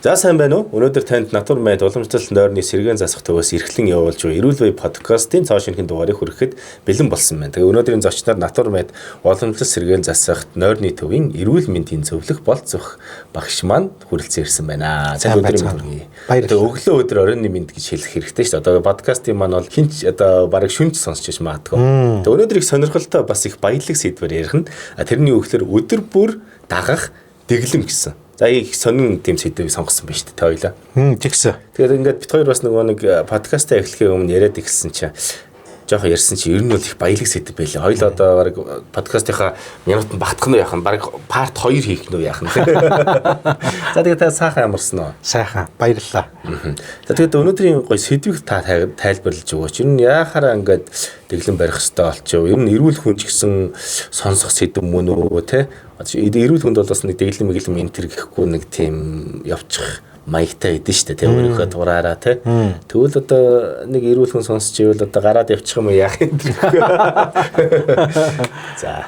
За сайн байна уу? Өнөөдөр танд натур мэд уламжлал нойрны сэргээн засах төвөөс эрхлэн явуулж буй Эрүүл бай подкастын цоо шинэхэн дугаарыг хүрэхэд бэлэн болсон байна. Тэгээ өнөөдрийн зочноор натур мэд уламжлал сэргээн засах нойрны төвийн эрүүл мэндийн зөвлөх болцох багш маань хүрэлцэн ирсэн байна. За өдрийн мэнд. Баярлалаа. Өглөө өдөр оройн мэнд гэж хэлэх хэрэгтэй шүү дээ. Одоо подкастын маань бол хинч одоо бараг шүнж сонсч иж магадгүй. Тэгээ өнөөдөр их сонирхолтой бас их баялаг сэдвээр ярих нь. Тэрний өгөхлөр өдөр бүр дагах дэглэм гэсэн. За их сонин тийм сэдвийг сонгосон байна шүү дээ хоёлаа. Тэгсэн. Тэгээд ингээд бит хоёр бас нэг подкастаа эхлэхийн өмнө яриад ихсэн чинь жоохон ярьсан чинь ер нь бол их баялаг сэдв байлаа. Хоёул одоо баг подкастынхаа минутанд багтах нь яах нь баг парт 2 хийх нь яах нь. За тэгээд та сайхан амарсан уу? Сайхан. Баярлалаа. За тэгээд өнөөдрийн гоё сэдвийг та тайлбарлаж өгөөч. Ер нь яахаараа ингээд дэглэм барих хэрэгтэй болчихоо. Ер нь эрүүл хүнч гэсэн сонсох сэдв мөн үү те? Эрүүл хүнд бол бас нэг дэглэм энтер гэхгүй нэг тийм явчих маягтай идэв штэ тэ өөрийнхөө дураараа тэ. Тэгвэл одоо нэг эрүүл хүн сонсч ивэл одоо гараад явчих юм яах юм бэ? За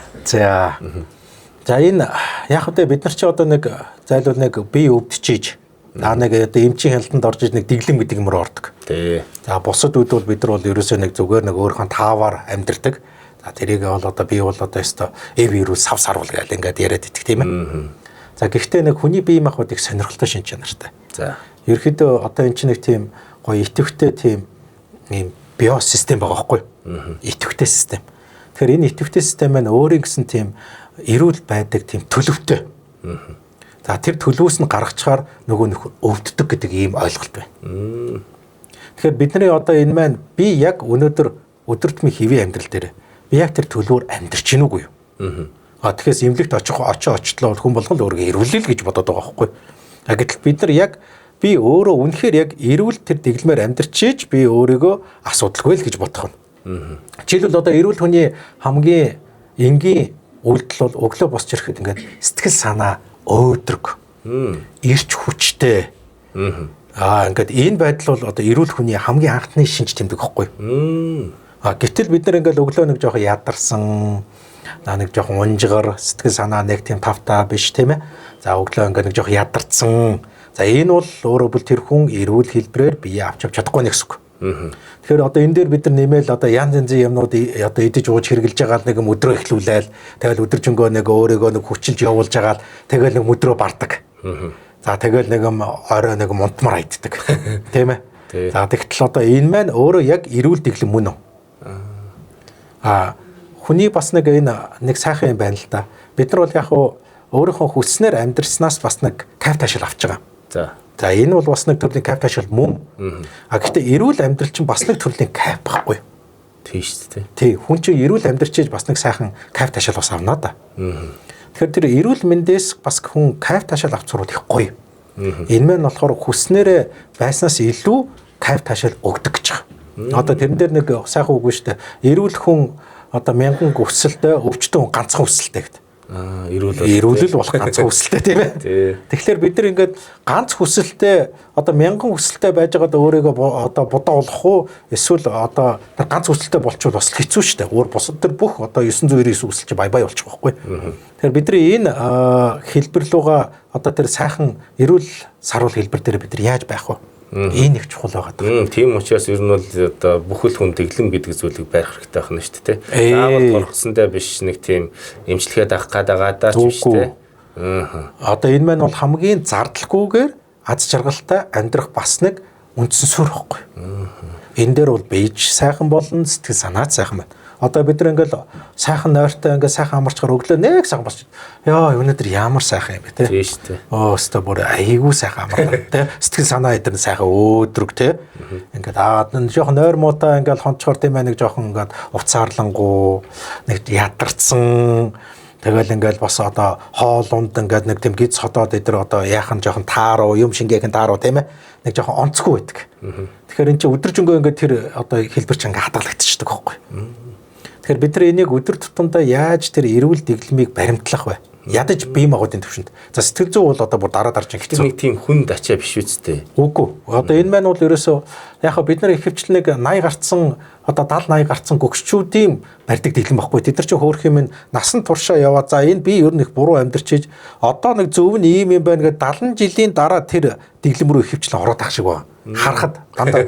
энэ яг хөтэ бид нар чи одоо нэг зайлуул нэг бие өвдчихийж нэг одоо эмчийн хяналтанд орж иж нэг дэглэм гэдэг юмруу ордог. Тий. За бусад үед бол бид нар бол ерөөсөө нэг зүгээр нэг өөрийнхөө тааваар амьдэрдэг. За тэрийг бол одоо би бол одоо ёстой эв эрүүл сав сарвал гэл ингээд яриад идэх тийм ээ. За гэхдээ нэг хүний бие махбод их сонирхолтой шинж чанартай. За ерөөхдөө одоо эн чинь нэг тийм гоё идэвхтэй тийм ийм биосистем байгаа байхгүй юу? Идэвхтэй систем. Тэгэхээр энэ идэвхтэй систем маань өөрийн гэсэн тийм эрүүл байдаг тийм төлөвтэй. За тэр төлөвөөс нь гаргачаар нөгөө нөх өвддөг гэдэг ийм ойлголт байна. Тэгэхээр бидний одоо энэ маань би яг өнөөдөр өдөр тутмын хэвийн амьдрал дээр би яг тэр төлөвөөр амьдарч гин үгүй юу? Тэгэхээр эмнэлэгт очлоо хүн болгон л өөрийгөө эрүүлэл гэж бодоод байгаа байхгүй. Гэтэл бид нар яг би өөрөө үнэхээр яг эрүүл тэр дэглэмээр амьдарч ийж би өөрийгөө асуудалгүй л гэж бодох нь. Жишээлбэл одоо эрүүл хүний хамгийн энгийн үйлдэл бол өглөө босч ирэхэд ингээд сэтгэл санаа өөдрөг. Ирч хүчтэй. Ингээд энэ байдал бол одоо эрүүл хүний хамгийн анхны шинж тэмдэг байхгүй. Гэтэл бид нар ингээд өглөө нэг жоохон ядарсан нэг жоохон унжгар сэтгэл санаа нэг тийм тавтаа биш тийм ээ. За өглөө ингээд нэг жоохон ядарсан. За энэ бол өөрөө бүр тэр хүн эрүүл хэлбрээр бие авч чадахгүй нэг зүг. Тэгэхээр одоо энэ дээр бид нар нэмэл одоо янз янзын юмнууд одоо идэж ууж хэрглэж байгаа нэг юм өдрөө эхлүүлээл тэгэл өдөржингөө нэг өөрийгөө нэг хүчилж явуулж байгаа тэгэл нэг өдрөө бардаг. За тэгэл нэг юм орой нэг мунтмар хайддаг. Тийм ээ. За тэгтэл одоо энэ маань өөрөө яг эрүүл дэглэм мөн үү? Хүний бас нэг энэ нэг сайхан юм байна л да. Бид нар бол яг өөрийнхөө хүснээр амьдрснаас бас нэг кайф ташаал авч байгаа. За энэ бол бас нэг төрлийн кайф ташаал мөн. Гэхдээ эрүүл амьдрал чинь бас нэг төрлийн кайф байхгүй. Тийм шүү дээ. Тий, хүн чинь эрүүл амьдрчиж бас нэг сайхан кайф ташаал бас авнаа да. Тэгэхээр тэр эрүүл мэндээс бас хүн кайф ташаал авч сурвал их гоё. Энэ маань болохоор хүснээрээ байснаас илүү кайф ташаал өгдөг гэж байгаа. Одоо тэрэн дээр нэг сайхан үг шүү дээ. Эрүүл хүн одоо мянган өсөлтөө өвчтөн хүн ганцхан өсөлттэй гэдэг. Эрүүлэл болох ганцхан өсөлттэй тийм ээ. Тэгэхээр бид нар ингээд ганц хүсэлтэй одоо мянган хүсэлтэй байж байгаад өөрийгөө одоо будаа болох уу эсвэл одоо ганц хүсэлтэй болчихвол бас хэцүү шүү дээ. Өөр бусад төр бүх одоо 999 хүсэл чи бай бай болчих واخгүй. Тэгэхээр бидний энэ хэлбэрлүүгээ одоо тэр сайхан эрүүл сарвал хэлбэр дээр бид нар яаж байх вэ? Энэ их чухал байгаа. Тийм учраас ер нь бол одоо бүхэл хүн дэглэм гэдэг зүйлийг барих хэрэгтэй байна шүү дээ. Заавал торгосондоо биш нэг тийм эмчилгээд авах гадаагаадаа ч биш дээ. Одоо энэ маань бол хамгийн зардлахгүйгээр аз жаргалтай амьдрах бас нэг үндсэн суурь байхгүй. Энэ дээр бол бийж сайхан болон сэтгэл санаа сайхан байна. Одоо бид нар ингээл сайхан нойртой ингээд сайхан амарчгаар өглөө нэг сайхан босч. Яа, өнөөдөр ямар сайхан юм бэ те. Тийм шүү дээ. Өстө бүр айгүй сайхан амартай те. Сэтгэл санаа эдэр сайхан өөдрөг те. Ингээд жоохон нойр муутай ингээд хонцгоор тийм ээ нэг жоохон ингээд уцаарлангуу нэг ядарсан. Тэгэл ингээд бас одоо хоолунд ингээд нэг тийм гиз хотоод эдэр одоо яахан жоохон тааруу юм шингээхэн тааруу тийм ээ. Нэг жоохон онцгүй байдаг. Тэгэхээр эн чинь өдөржингөө ингээд тэр одоо хэлбэр чинь ингээд хадгалагдчихдаг байхгүй. Тэгэхээр бид нар энийг өдөр тутамдаа яаж тэр эрүүл дэглэмийг баримтлах вэ? Ядаж бие махбодын төвшөнд. За сэтгэл зүй бол одоо бүр дараа дарж хэцүү. Нэг тийм хүнд ачаа биш үсттэй. Үгүй. Одоо энэ маань бол ерөөсөө яг бид нар ихэвчлэн нэг 80 гарцсан одоо 70 80 гарцсан гөгшчүүдийн барьдаг дэглэм баггүй. Тэд нар ч хөөх юм насан туршаа яваа. За энэ би ер нь их буруу амьдарчиж одоо нэг зөв нь ийм юм байна гэдэг 70 жилийн дараа тэр дэглэм рүү ихэвчлэн ороод ах шиг байна. Харахад дандаа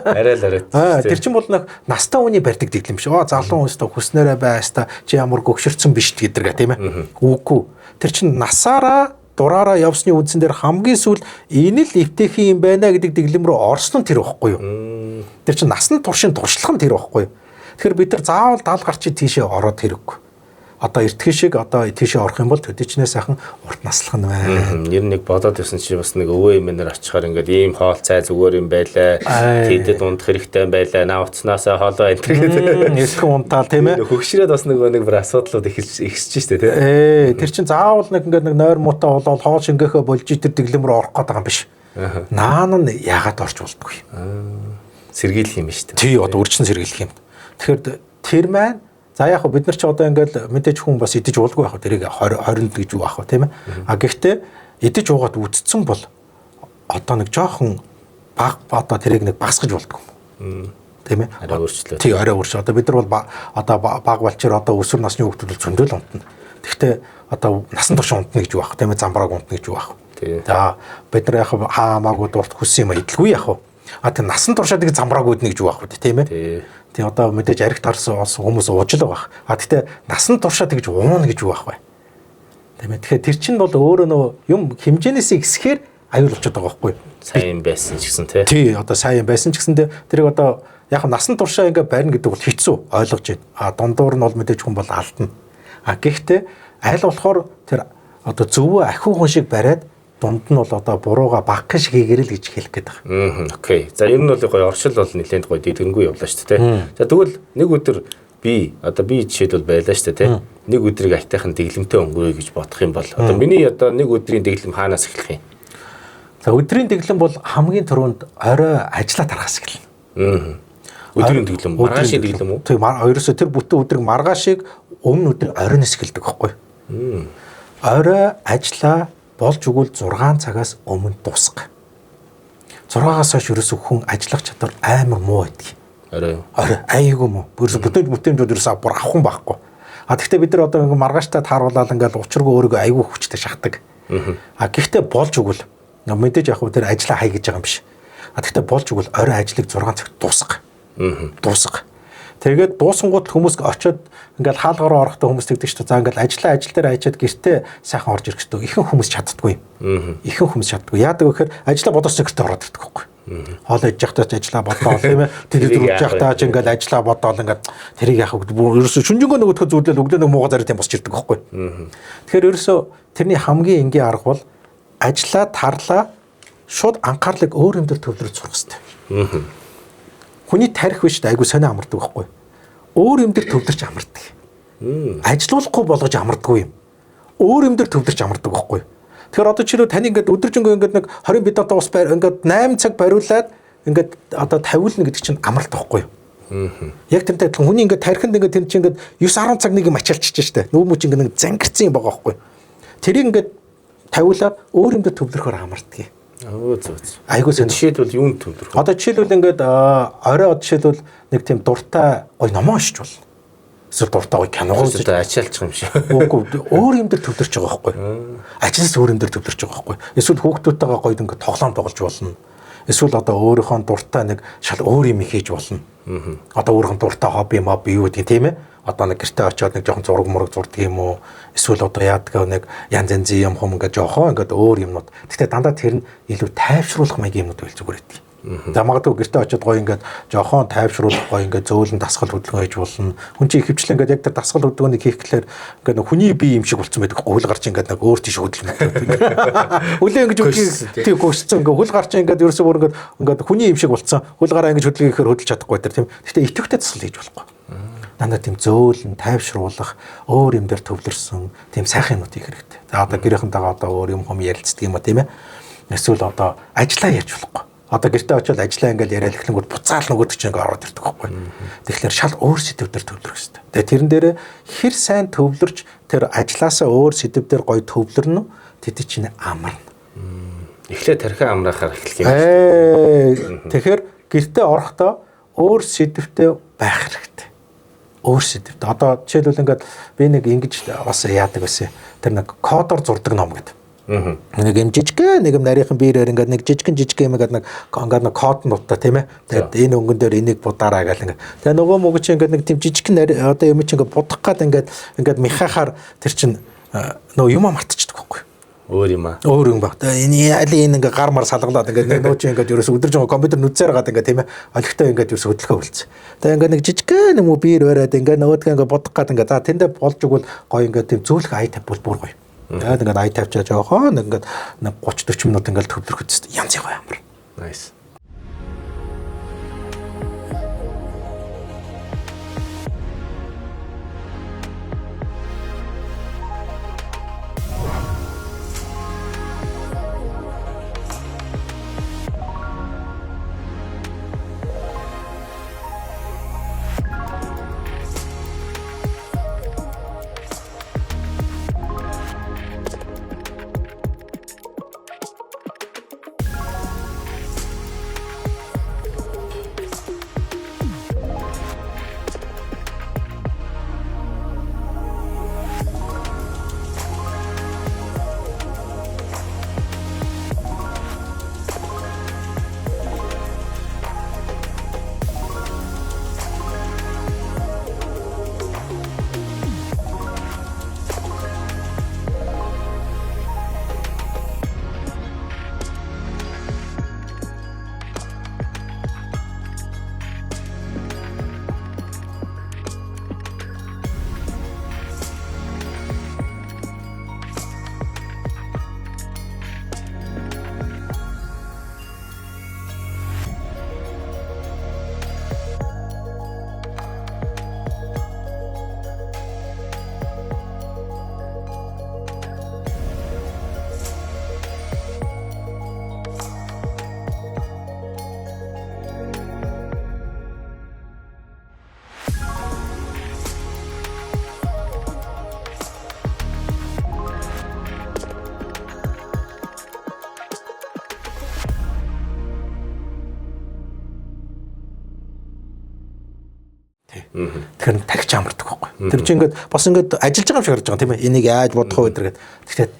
арай л арай. Тэр чинь бол нэг настай хүний барьдаг дэглэм биш. Залуу хүнс та хүснээрээ байста чи ямар гөгшөрцөн биш гэдэргээ тийм ээ. Үгүй. Тэр чинь насаараа дураараа явсны үндсэн дээр хамгийн сүүл энэ л эвтэхийн юм байна гэдэг дэглэм рүү орсон нь тэр байхгүй юу? Тэр чинь насны туршийн туршлага нь тэр байхгүй юу? Тэгэхээр бид нар заавал 70 гарчид тийшээ ороод хэрэггүй. Одоо эртхэн шиг одоо тийшээ орох юм бол төдийчнээ сайхан урт наслах нь байна. Ер нь нэг бодоод ирсэн чи бас нэг өвөө юм нэр очихаар ингээд ийм хоол цай зүгээр юм байлаа. Тэдэд ундах хэрэгтэй байлаа. Наа уцнаасаа хоолоо энэ гэдэг. Эртхэн унтаал тийм ээ. Хөгшрээд бас нэг бүр асуудлууд ихсэж штэ тийм. Тэр чинь заавал нэг ингээд нэг нойр муутай болоод хоол шингээхэ болж итэр дэглэм рүү орох гэдэг юм биш. Наан нь яагаад орж болдгүй. Сэргийлэх юм штэ. Тий одоо үржин сэргийлэх юм. Тэгэхээр тэр маань за яг бид нар ч одоо ингээд мэдээж хүн бас идэж уулгүй байх. Тэрийг 20 гэж юу байх вэ тийм ээ. А гэхдээ идэж уугаад үдцсэн бол одоо нэг жоохон баг одоо тэрийг нэг багсгаж болдгоо. Тийм ээ. Арай өөрчлөлт. Тий арай өөрчлөлт. Одоо бид нар бол одоо баг балчаар одоо өсвөр насны хүүхдүүд бол зөндөл унтна. Тэгэхдээ одоо насан турш унтна гэж юу байх тийм ээ. Замбрааг унтна гэж юу байх. За бид нар яг хаамаагүй дурт хүссэн юм идэлгүй яг. А тэр насан туршаад нэг замбрааг үүднэ гэж юу байх вэ тийм ээ. Тий одоо мэдээж ариг тарсан хүмүүс ууж л байгаа. А гэхдээ насан туршаа тэгж уuna гэж юу байх вэ? Тийм ээ. Тэгэхээр тэр чинь бол өөрөө нөө юм хэмжээнээс ихсэхээр аюул болчиход байгаа байхгүй юу? Сайн байсан ч гэсэн тий. Тий одоо сайн байсан ч гэсэн тэрийг одоо яг насан туршаа ингээ барина гэдэг бол хэцүү ойлгож байна. А дундуур нь бол мэдээж хүн бол алдна. А гэхдээ аль болохоор тэр одоо зөвөө ахиу хүн шиг бариад дунд нь бол одоо бурууга багах шиг хийгэрэл гэж хэлэх гээд байгаа. Окей. За ер нь бол гоё оршил бол нэлээд гоё дэдгэнгүй явлаа шүү дээ. За тэгвэл нэг өдөр би жишээлбэл байлаа шүү дээ. Нэг өдрийг айтайхан дэглэмтэй өнгөрөё гэж бодох юм бол одоо миний одоо нэг өдрийн дэглэм хаанаас эхлэх юм? За өдрийн дэглэм бол хамгийн түрүүнд орой ажиллаа тарахаас эхэлнэ. Өдрийн дэглэм маргаашийн дэглэм үү? Тийм ерөөсөө тэр бүтэн өдрийг маргаашийг өмнө өдөр оройноос эхэлдэг байхгүй юу? Орой ажиллаа болж өгвөл 6 цагаас өмнө дуусах. 6-аас хойш ерөөсөө хүн ажиллах чадвар амар муу байдаг. Орой айгүй муу. Бүтээмжүүд ерөөсөө бүр авах байхгүй. А тэгвэл бид нар одоо маргааштай тааруулаад ингээд учиргүй өөрийгөө айгүй хүчтэй шахдаг. А гэхдээ болж өгвөл мэдээж яг тэр ажиллаа хай гэж байгаа юм биш. А тэгвэл болж өгвөл орой ажлыг 6 цагт дуусгах. Дуусгах. Тэгээд дуусангууд хүмүүс очиод ингээд хаалгараа орохдоо хүмүүс тэгдэг шүү дээ. За ингээд ажил дээр ажиад гэртээ сайхан орж ирэх шүү дээ. Ихэнх хүмүүс чаддаггүй. Ихэнх хүмүүс чаддаггүй. Яадаг вэ гэхээр ажиллаа бодож гэртээ ороод ирдэг байхгүй. Хоол иж явахдаа ажиллаа бодоол тийм ээ. Телевизээр явахдаа ч ингээд ажиллаа бодоол ингээд тэрийг яах вэ? Ерөөсө шүнжэнгөө нөгөөдхөө зүйлэл өглөө нэг муугар зарим босч ирдэг байхгүй. Тэгэхээр ерөөсө тэрний хамгийн энгийн арга бол ажиллаа тарлаа шууд анхаарлыг өөр юм дээр төвлөрөж сурах хэрэгтэй. Хүний тарих биш айгу сонио амардаг байхгүй. Өөр юм дээр төвлөрч амардаг. Ажилуулахгүй болгож амардаггүй юм. Өөр юм дээр төвлөрч амардаг байхгүй. Тэгэхээр одоо чирөө тань ингээд өдөржингөө ингээд нэг 20 бидонтой ус байр ингээд 8 цаг бариулаад ингээд одоо тавиулна гэдэг чинь амралт байхгүй. Яг тэрнтэй адилхан хүний ингээд тархинд ингээд тэр чинь ингээд 9-10 цаг нэг юм ачаалчиж штэ. Нүүмүү чинь ингээд нэг зангирсан юм байгаа байхгүй. Тэрийг ингээд тавиулаад өөр юм дээр төвлөрөхөөр амардаг. Айгуу жишээлбэл юунд төвлөрөх? Одоо жишээлбэл ингээд орой жишээлбэл нэг тийм дуртай гой номоо уншиж бол. Эсвэл дуртай гой кино үзэж ачаалчих юм шиг. Үгүй өөр юм дээр төвлөрч байгаа байхгүй. Ажлаас өөр юм дээр төвлөрч байгаа байхгүй. Эсвэл хүүхдүүдтэйгээ гой ингээд тоглоом тоглож болно. Эсвэл одоо өөрийнхөө дуртай нэг шал өөр юм хийж болно. Одоо өөрийнхөө дуртай хобби юу гэдэг тийм ээ. Одоо нэг гэртээ очиод нэг жоохон зураг мураг зурдаг юм уу? Эсвэл одоо яадаг нэг янз янзын юм хом ингээд жоохон ингээд өөр юмнууд. Гэхдээ дандаа тэр нь илүү тайвшруулах маягийн юмнууд байл зүгээр байдгийг. За магадгүй гэртээ очиод гоё ингээд жоохон тайвшруулах гоё ингээд зөөлөн дасгал хөдөлгөөн хийж болно. Хүн чинь ихэвчлэн ингээд яг тэр дасгал хөдөлгөөнийг хийх гэхээр ингээд нэг хүний бие юм шиг болцсон байдаг. Хөл гарч ингээд нэг өөр тийш хөдөлгөөн. Үлээ ингэж үгүй тийм гөсцөн ингээд хөл гарч ингээд ерөөсөө бүр ингээд хүний юм шиг болцсон. Хөл гараа ингэж хөдөлгөөн хийхээр хөдөлж чадахгүй тэр тийм. Гэхдээ идэвхтэй дасгал хийж болохгүй. Дандаа тийм зөөлөн тайвшруулах өөр юм дээр төвлөрсөн тийм сайхан юмнууд хийх хэрэгтэй. За одоо гэрийнхэнтэйгээ одоо өөр юм ярилцдаг юм а тийм ээ. Эсвэл одоо ажиллаа ярьж болохгүй. Одоо гэртээ очиод ажиллаа ингээл яриад эхлэнгүүт буцаал нөгөөдөг чинь ингээд ороод ирдэг байхгүй. Тэгэхээр шал өөр сэдвээр төвлөрөх хэрэгтэй. Тэгээ тэрэн дээр хэр сайн төвлөрч тэр ажилласаа өөр сэдвээр гоё төвлөрнө тэд чинь амарна. Эхлээд тархиа амраахаар эхлэх юм. Тэгэхээр гэртээ орохдоо өөр сэдвтэй байх хэрэгтэй. Өөр сэдвтэй. Одоо жишээлбэл ингээд би нэг ингэж бас яадаг байсан. Тэр нэг кодоор зурдаг ном гэдэг. Нэг юм жижиг нэг юм нарийнхан биерээр ингээд нэг жижиг юм ингээд нэг код нутаа тийм ээ. Тэгээд энэ өнгөн дээр энийг будаараа гэл ингээд. Тэгээ нөгөө мөг чи ингээд нэг тийм жижиг одоо юм чи ингээд будах гад ингээд мехахаар тэр чин нөгөө юм мартчихдаг байхгүй. Өөр юм аа. Өөр юм баг. Энэ алин ингээ гар мар салгалаад ингээ нөө чи ингээ ерөөс өдөрж байгаа компьютер нүцээр гаад ингээ тийм ээ. Олигтой ингээ ерөөс хөдөлгөө үлдсэн. Тэгээ ингээ нэг жижиг юм уу биер өрөөд ингээ нөгөөдгөө ингээ бодох гад ингээ за тэндээ болж игэл гоё ингээ тийм зөөлөх ай тавьбал бүр гоё. Тэгээд ингээ ай тавьчаа жоохоо ингээ нэг 30 40 минут ингээ төвлөрөх үстэй янз гоё амар. Nice. Тэгэхээр тархич амардаг байхгүй. Тэр чинь ингээд бас ингээд ажиллаж байгаа юм шиг харж байгаа тийм ээ. Энийг яаж бодох вэ гэдэргээд тэгэхээр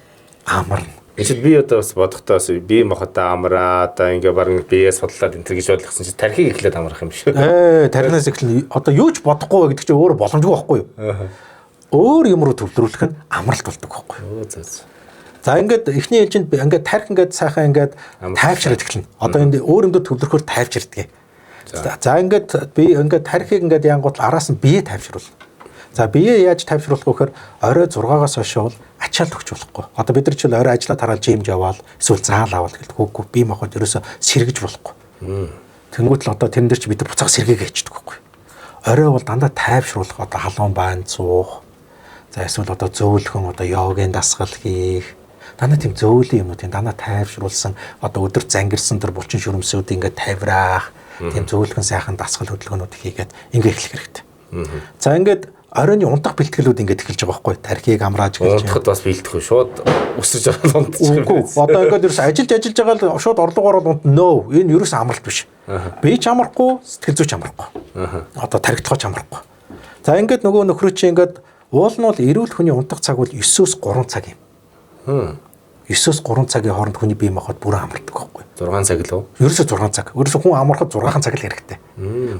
амарна. Эцэд би одоо бас бодохдоо бас би мохотой амраа одоо ингээ баг биеэс бодлоод энэ төр гэж бодлогсон чинь тархийг эхлээд амрах юм шүү. Тархинаас эхлэн одоо юу ч бодохгүй гэдэг чинь өөрөө боломжгүй байхгүй юу? Өөр юм руу төвлөрүүлэх нь амралт болдог байхгүй юу? За ингээд эхний ээлжинд ингээд тархи ингээд сайхан ингээд тайвшраад эхэлнэ. Одоо энэ өөр юмд төвлөрөхөөр тайвширдаг. За ингээд би ингээд тархийг ингээд янгуут араас нь бие тайвшруулна. За бие яаж тайвшруулах вэ гэхээр орой 6-аас хойш бол ачаалт өгч болохгүй. Одоо бид нар ч орой ажиллаа тараал жимж яваал эсвэл заал авал гэдэг үгүй бие махбод ерөөсө сэргэж болохгүй. Тэнгүүт л одоо тэрэн дээр чи бид нар буцаага сэргээгээ хийдэг байхгүй. Орой бол дандаа тайвшруулах одоо халуун байн цуух. За эсвэл одоо зөөлхөн одоо йогийн дасгал хийх. Дандаа тийм зөөлийн юмнуудын дандаа тайвшруулсан одоо өдөр зангирсан тэр булчин шүрмсүүд ингээд тавираах. Тийм зөөлхөн сайхан дасгал хөдөлгөөнүүд хийгээд ингээд эхлэх хэрэгтэй. За ингээд оройн унтах бэлтгэлүүд ингээд эхэлж байгаа байхгүй тархийг амрааж гэлж унтахад бас бэлтгэхгүй шууд өсөж байгаа унтчих. Үгүй одоо ингээд ерөөс ажиллаж байгаа л шууд орлогоор бол унтна. Энэ ерөөс амралт биш. Би ч амрахгүй, сэтгэл зүйч амрахгүй. Одоо тархитгооч амрахгүй. За ингээд нөгөө нөхрөө чи ингээд уул нь бол эрүүл хүний унтах цаг бол 9-өөс 3 цаг юм. 9-өөс 3 цагийн хооронд хүний бие махбод бүрэн амардаг байхгүй. 6 цаг л үү? Ерөөсөө 6 цаг. Ерөөсөө хүн амархад 6 цаг л хэрэгтэй.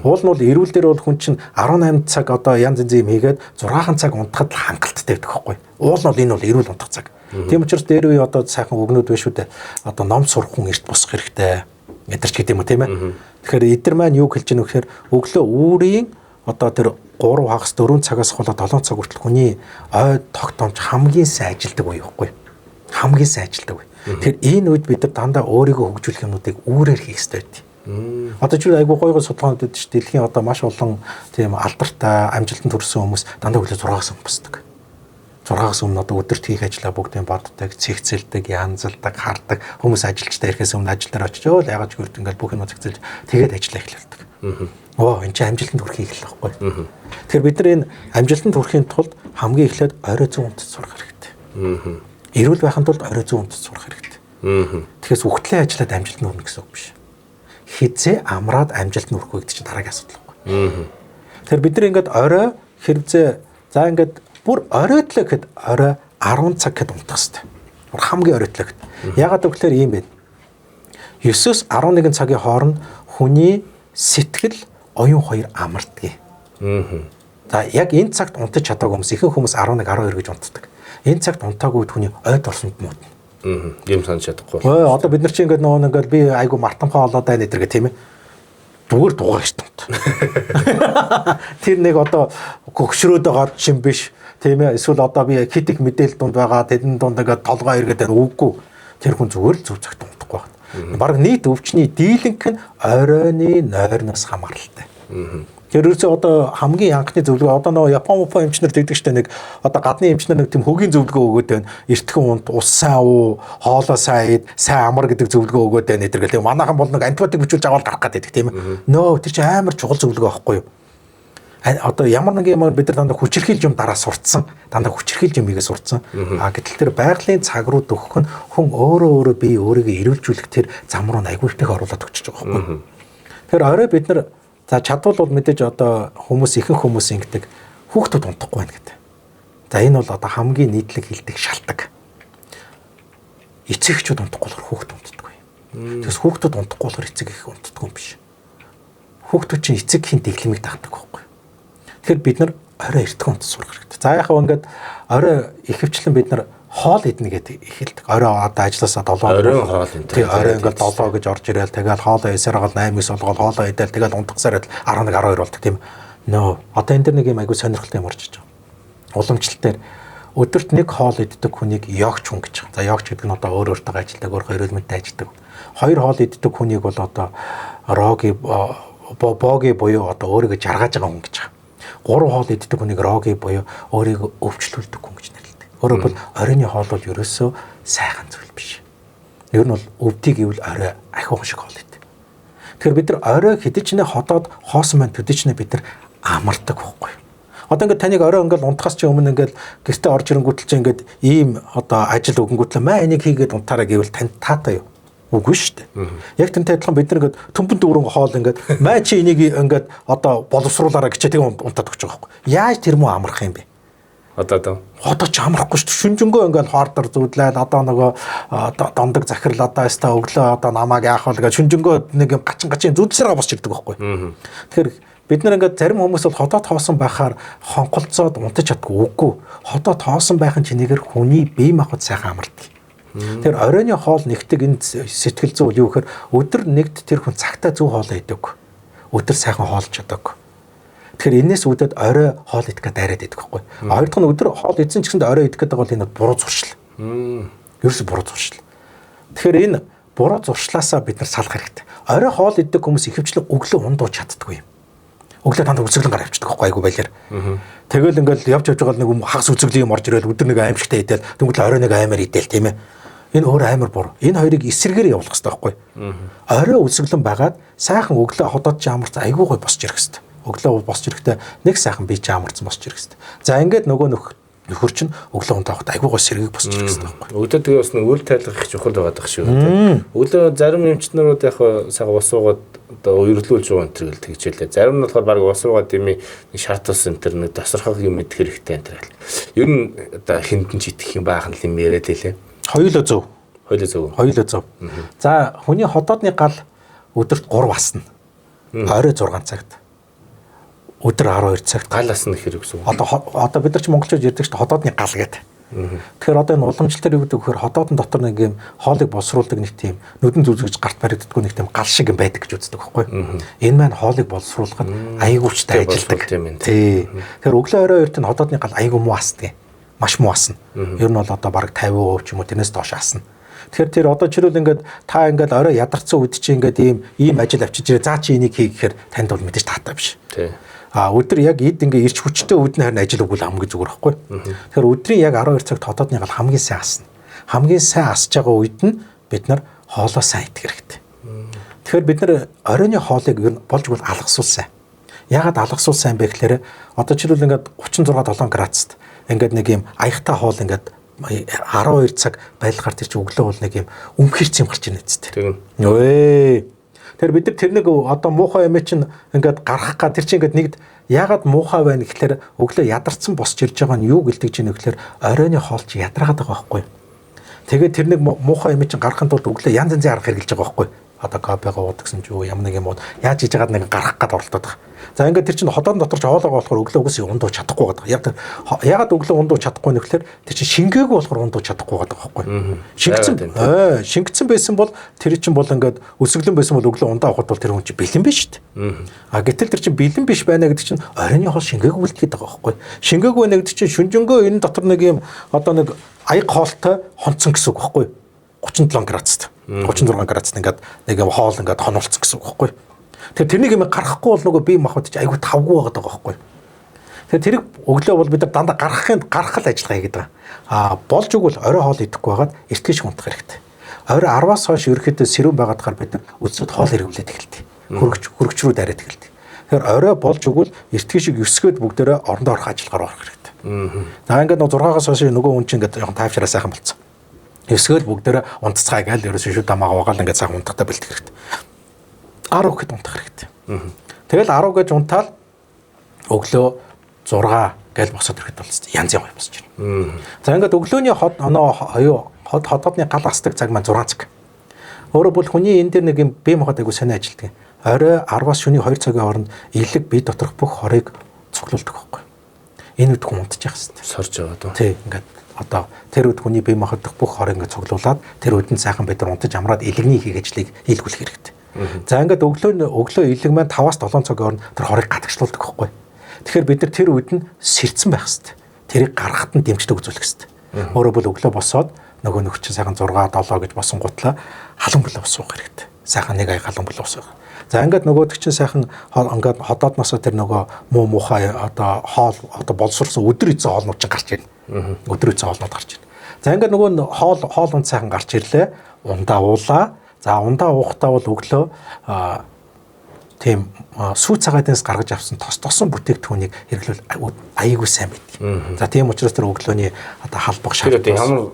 Уул нь бол эрүүл дээр бол хүн чинь 18 цаг одоо янз янз юм хийгээд 6 цаг унтахад л хангалттай байдаг байхгүй. Уул нь бол энэ бол эрүүл унтах цаг. Тийм учраас дээр үе одоо сайхан өгнөд биш үү дээ. Одоо ном сурах хүн эрт босох хэрэгтэй. Эдэрч гэдэг юм уу тийм ээ. Тэгэхээр эдэр маань юу хэлж гэнэ вэхээр өглөө үүрийн одоо тэр 3 хагас 4 цагаас хулаа 7 цаг хүртэл хүний ой тогтоомж хамгийн сайн ажилдаг үе байхгүй. Хамгийн сайн ажилдаг үе. Тэгэхээр энэ үед бид нар дандаа өөрийгөө хөгжүүлэх юмнуудыг үүрээр хийх хэрэгтэй байдаг. Одоо ч айгүй гойгоо судалгаанууд байдаг шүү дээ. Дэлхийн одоо маш олон тийм алдартай амжилтанд хүрсэн хүмүүс дандаа өглөө 6-аас босдог. 6-аас өмнө одоо өдөрт хийх ажлаа бүгдийг боддог, цэгцэлдэг, янзалдаг, хардаг. Хүмүүс ажилчдаа ирэхээс өмнө ажил дээр очиж өө ягаад ч гүрд ингээл бүх юм цэгцэлж тэгээд ажиллаа эхлэдэг. Энэ чинь амжилтанд хүрэхийг л байхгүй. Тэгэхээр бид нар энэ амжилтанд хүрэхийн тулд хамгийн эхлээд орой зүүн үндэс сурах хэрэгтэй. Эрүүл байхын тулд орой зүүн үндэс сурах хэрэгтэй. Тэгэхээр үхтлээ ажиллаад амжилтанд хүрнэ гэсэн үг биш. Хизээ амраад амжилтанд хүрэх вэ гэдэг чинь дараагийн асуудал байхгүй. Тэгэхээр бид нар ингээд орой хэрэгцээ за ингээд бүр оройтлоо гэхэд орой 10 цаг гэхэд унтах хэрэгтэй. Бүр хамгийн оройтлоо гэхэд. Ягаад гэвэл ийм байна. 9-өөс 11 цагийн хооронд хүний сэтгэл оюун хоёр амарддаг. За яг энэ цагт унтаж чадаагүй хүмүүс ихэнх хүмүүс 11 12 гэж унтдаг. Энэ цагт унтаагүй хүний ойд орсонд муудна. Юм санаж чадахгүй. Одоо бид нар чинь ингээд нөгөө ингээд би айгу мартамхаа болоод байна гэдэг тийм ээ. Зүгээр дугаар шүү дээ. Тэр нэг одоо гөгшрөөд байгаа чинь биш тийм ээ. Эсвэл одоо би хит их мэдээлэл дунд байгаа тэдэн дунд ингээд толгой эргээд байна үгүй. Тэр хүн зүгээр л зөв цагт унтахгүй байна. Бараг нийт өвчний дийлэнх нь оройны нойрноос хамааралтай. Тэр үсээ одоо хамгийн анхны зөвлөгөө одоо нөгөө Япон эмчнэр тэгдэг штэ нэг одоо гадны эмчнэр нэг тийм хөгийн зөвлөгөө өгөөд байна. Эртхэн унт, ус сайн уу, хоолоо сайн ид, сайн амар гэдэг зөвлөгөө өгөөд байна гэдэг. Тэгээ манайхан бол нэг антибиотик бичүүлж аваад гарах гэдэг тийм ээ. Нөө тэр чинь амар чухал зөвлөгөө байхгүй юу? Одоо ямар нэг юм бид нар дандаа хүчирхийлж юм дараа сурцсан. Дандаа хүчирхийлж юм игээ сурцсан. Гэтэл тэр байгалийн цаг руу дөхөх нь хүн өөрөө бие өөрийгөө эрүүлжүүлэх тэр зам руу айгүй их оруулаад өгч байгаа байхгүй юу? Тэр орой бид нар за чадвал бол мэдээж одоо хүмүүс ихэнх хүмүүс ингэдэг хүүхдүүд унтахгүй байна гэдэг. За энэ бол одоо хамгийн нийтлэг хэлдэг шалтгаан. Эцэг эхчүүд унтахгүй бол хүүхд унтдаггүй. Тэгээс хүүхдүүд унтахгүй бол эцэг эх унтдаггүй юм биш. Хүүхдүүд чинь эцэг эхийн дэглэмийг дагдаг байхгүй. Тэгэхээр бид нар орой эртхэн унтаж сурах хэрэгтэй. За яхаа ингээд орой ихэвчлэн бид нар хоол иднэ гэдэг эхэлдэг. Орой одоо ажилласаа 7 оройн хоол энэ. Тэг орой ингээд 7 гэж орж ирээл тэгэл хоолоо 9-аар гол 8-9 болгоод хоолоо идээл тэгэл унтахсаар 11 12 болдог тийм. Нөө одоо энэ дэр нэг юм айгу сонирхолтой юм орж иж байгаа. Уламжлалтаар өдөрт нэг хоол иддэг хүнийг йогч хүн гэж байгаа. За йогч гэдэг нь одоо өөр өөртөө ажилдаг, өөр эрүүл мэндэд ажилдаг. 2 хоол иддэг хүнийг бол одоо роги боги буюу одоо өөрийгөө жаргаж байгаа хүн гэж байгаа. 3 хоол иддэг хүнийг роги буюу өөрийгөө өвчлүүлдэг хүн гэж нэрлэдэг. Өөрөөр хэлбэл оройны хоол бол ерөөсөө сайхан зүйл биш. Ер нь бол өвдгийг ивэл орой ахиухан шиг хоол идэв. Тэгэхээр бид нар орой хэдий ч нэ ходоод хоосон маань төдий ч нэ бид нар амардаг байхгүй. Одоо ингээд таныг орой ингээд унтахаас чи өмнө ингээд гэртээ орж ирэнгүүтэл чи ингээд ийм одоо ажил өгөнгүүтлээ маа энийг хийгээд унтаараа гэвэл танд таатай юу? Үгүй шүү дээ. Яг тэнтэй адилхан бид нар ингээд төмпөн дүүрэн хоол ингээд маа чи энийг ингээд одоо боловсруулаараа гэж тэгээ унтаад өгч байгаа байхгүй. Яаж тэр муу амарх юм бэ? Одоо ч амрахгүй шүү дээ. Шүнжэнгөө ингээд хоордор зүудлээд одоо нөгөө дондог захирал одоо яста өглөө одоо намааг яах вэ гэж шүнжэнгөө нэг юм гачин зүудлсараа босч ирдэг байхгүй. Тэгэхээр бид нар ингээд зарим хүмүүс бол ходоод хоосон байхаар хонголцоод унтаж чаддгүй үгүй. Ходоод хоосон байхын чинээгээр хүний бие махбод сайхан амардаг. Тэгэхээр оройны хоол нэгтэг энэ сэтгэл зүй юу гэхээр өдөр нэгт тэр хүн цагтаа зөв хоолоо идэв. Өдөр сайхан хоолж чаддаг. Тэгэхээр энэс үүдээд орой хоол идэх гээд дайраад идэх байхгүй. Хоёр дахь нь өдөр хоол идсэн ч гэсэн орой идэх гэдэг бол энэ буруу зуршил. Ерөөсө буруу зуршил. Тэгэхээр энэ буруу зуршлаасаа бид нар салах хэрэгтэй. Орой хоол идэх хүмүүс ихэвчлэн өглөө ундууж чаддаггүй юм. Өглөө танд үзэглэн гар авчдаг байхгүй айгу байлаар. Тэгэл ингээл явж байгаа нэг хагас үзэглэн юм орж ирэл өдөр нэг аимшигтай идэл тэгвэл орой нэг аймаар идэл тийм ээ. Энэ өөр амар буруу. Энэ хоёрыг эсрэгээр явуулах хэрэгтэй байхгүй. Орой үзэглэн байгаад сайхан өглөө ходоод ч амарч айгу гой босч ирэх хэрэгтэй. Өглөө босч ирэхдээ нэг сайхан бие ч амарсан босч ирэх хэрэгтэй. За ингээд нөгөө нөхөр чинь өглөө унтаахад айгу гой сэргийг босч ирэх хэрэгтэй байхгүй. Өглөө тэгээ бас нэг үйл тайлгах их чухал байгаад байх шүү. Өглөө зарим эмчнэрүүд яг сага ус уугаад одоо уйрлуулж байгаа энэ төр тэгжээлээ. Зарим нь болохоор баг ус уугаад дими нэг шарт ус энэ төр нэг тасархаг юм идэх хэрэгтэй энэ төр. Ер нь одоо хиндэн ч идэх юм баахан юм яриад байлээ. Хоёулаа зөв. Хоёулаа зөв. За хүний ходоодны гал өдөрт 3 басна. Орой 6 цагт. Өдөр 12 цагт гал асна гэхээр гэсэн үг. Одоо бид нар ч монголчууд ярьдаг шүү дээ ходоодны гал гэдэг. Тэгэхээр одоо энэ уламжлалтаар юу гэдэг вэхээр ходоодын дотор нэг юм хоолыг боловсруулдаг нэг тийм нүдэн зүзгэж гарт баригддаггүй нэг тийм гал шиг юм байдаг гэж үздэг байхгүй. Энэ маань хоолыг боловсруулахад аягуулчтай ажилдаг. Тий. Тэгэхээр өглөө орой хоёрт нь ходоодны гал аягүй муу асдаг. Маш муу асна. Ер нь бол одоо бараг 50% ч юм уу тэрнээс доош асна. Тэгэхээр тэр одоо чирүүл ингээд та ингээд орой ядарсан үед чи ингээд ийм ажил авчиж ирээ. За чи энийг хий гэхээр танд бол мэдээж таатай биш. Тий. Өдөр яг эд ингээ ирч хүчтэй үүдний харин ажил өгвөл хамгийн зүгээр байхгүй. Тэгэхээр өдрийн яг 12 цагт хотоодны гал хамгийн сайн асна. Хамгийн сайн асж байгаа үед нь бид нар хоолоо сайн идэх хэрэгтэй. Тэгэхээр бид нар оройны хоолыг ер нь болж бол алгасуул сайн. Яагаад алгасуул сайн бэ гэхээр одоо жишээлбэл ингээд 36-7 градуст ингээд нэг юм аягтай хоол ингээд 12 цаг байлгаар тэр чинь өглөө бол нэг юм өмхирц юм гарч ирнэ үстэй. Нөө. Тэр бид нар тэр нэг одоо муухай юм чинь ингээд гарах га тэр чинь ингээд нэгд яагаад муухай байна гэхээр өглөө ядарсан босч ирж байгаа нь юу гэлдэж ийнэ гэхээр оройны хоол чи ядраагаад байгаа байхгүй. Тэгээд тэр нэг муухай юм чинь гарахын тулд өглөө янз янзын арга хэрэгжилж байгаа байхгүй. Одоо кофего уудагсан ч юу ямар нэг юм уу яаж хийж байгаад нэг гарах гад оролдоод байгаа. За ингээд тэр чинь хотоон дотор ч хоолоогоо болохоор өглөө угсаа ундуу чадахгүй байгаа. Ягаад өглөө ундуу чадахгүй нөхлөөр тэр чинь шингээгүй болохоор ундуу чадахгүй байгаа байхгүй. Шингэсэн байсан бол тэр чинь бол ингээд өсөглөн байсан бол өглөө ундаа авахд бол тэр хүн чинь бэлэн биш шүү дээ. Гэтэл тэр чинь бэлэн биш байна гэдэг чинь оройны хоол шингээгүй үлдгээд байгаа байхгүй. Шингээгүй байна гэдэг чинь шүнжэнгөө энэ дотор нэг юм одоо нэг аяг хоолтой хонцсон гэсэн үг байхгүй. 37 градуст 36 градуст ингээд нэг юм хоол ингээд хонолцсон гэсэн үг байхгүй. Тэгэхээр тэрнийг юм гаргахгүй бол нөгөө бие махбод чи айгүй тавгүй байгаа байхгүй. Тэгэхээр тэрийг өглөө бол бид нар дандаа гаргах л ажиллагаа хийгээд байгаа. Болж өгвөл орой хоол идэхгүй байгаад эртгэж унтах хэрэгтэй. Орой 10-аас хойш ерөөхдөө сэрүүн байгаадахаар бид нар өдсөд хоол хэрэглээд эхэлдэг. Хөргөч рүү дараад эхэлдэг. Тэгэхээр орой болж өгвөл эртгэж шиг өсгөөд бүгдээрээ орондоо орох ажиллагаар орох хэрэгтэй. За ингээд 6-аас хойш нөгөө хүн чинь ингээд тайвшраа сайхан болцсон. Өсгөөл бүгдээрээ унтцгаая гээл ерөөсөө шүү дамаагаа угаал ингээд сайхан унтахтаа бэлдэх хэрэгтэй. 10 гэхэд унтах хэрэгтэй. Тэгэл 10 гэж унтаал өглөө 6 гээл босоод ирэхэд бол янз янз босч ирнэ. За ингээд өглөөний хотоодны гал асдаг цаг маань 6 цаг. Өөрөөр бол хүний энэ дээр нэг юм бие махбод айгу сонио ажилтдаг. Орой 10-аас шөнийн 2 цагийн хооронд элэг бие доторх бүх хорыг цуглуулдаг байхгүй. Энэ үед хүн унтчих хэвээр сорж байгаа дөө. Тий ингээд одоо тэр үед хүний бие махбодох бүх хорыг ингээд цуглуулад тэр үдэн сайхан бид нар унтаж амраад элэгний хийх ажлыг хийлгүүлэх хэрэгтэй. За ингээд өглөө элэг маань 5-аас 7 цагийн хооронд тэр хорыг гадагшлуулдаг байхгүй. Тэгэхээр бид нар тэр үед нь сэрцэн байх хэрэгтэй. Тэрийг гаргахад нь дэмжлэг үзүүлэх хэрэгтэй. Өөрөөр бол өглөө босоод нөгөө нөхчин сайхан 6 7 гэж босон гутлаа халуун булаа усуух хэрэгтэй. Сайхан нэг ая халуун булаа усуух. За ингээд нөгөөдөг чинь сайхан ингээд хотоодноосоо тэр нөгөө муухай одоо хоол одоо боловсруулсан өдөр эзэн хоолнууд чинь гарч ирнэ. Өдөр эзэн хоолнууд гарч ирнэ. За ингээд нөгөө хоол унд сайхан гарч ирлээ. Ундаа уулаа. За ундаа уухтаа бол өглөө тийм сүү цагаадаас гаргаж авсан тосон бүтээгдэхүүнийг хэрэглүүл аяйгүй сайн байдаг. За тийм учраас тэр өглөөний одоо халбах шаардлага ямар